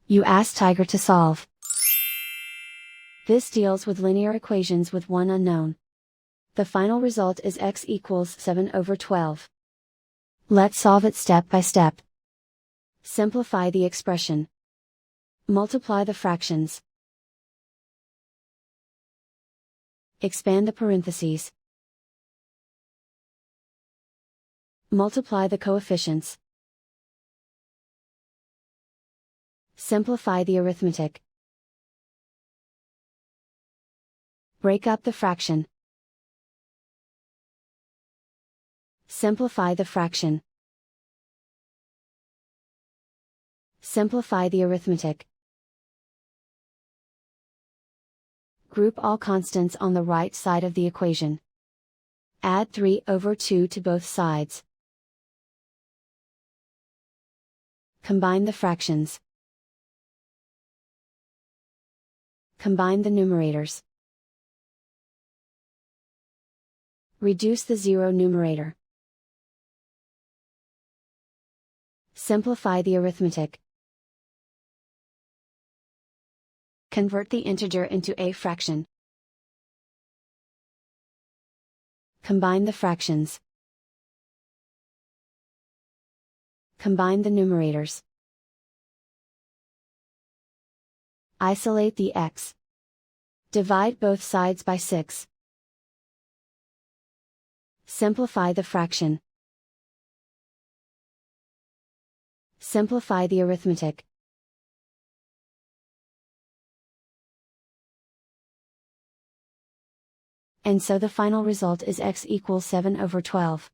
You ask Tiger to solve. This deals with linear equations with one unknown. The final result is x equals 7/12. Let's solve it step by step. Simplify the expression. Multiply the fractions. Expand the parentheses. Multiply the coefficients. Simplify the arithmetic. Break up the fraction. Simplify the fraction. Simplify the arithmetic. Group all constants on the right side of the equation. Add 3/2 to both sides. Combine the fractions. Combine the numerators. Reduce the zero numerator. Simplify the arithmetic. Convert the integer into a fraction. Combine the fractions. Combine the numerators. Isolate the x. Divide both sides by 6. Simplify the fraction. Simplify the arithmetic. And so the final result is x equals 7/12.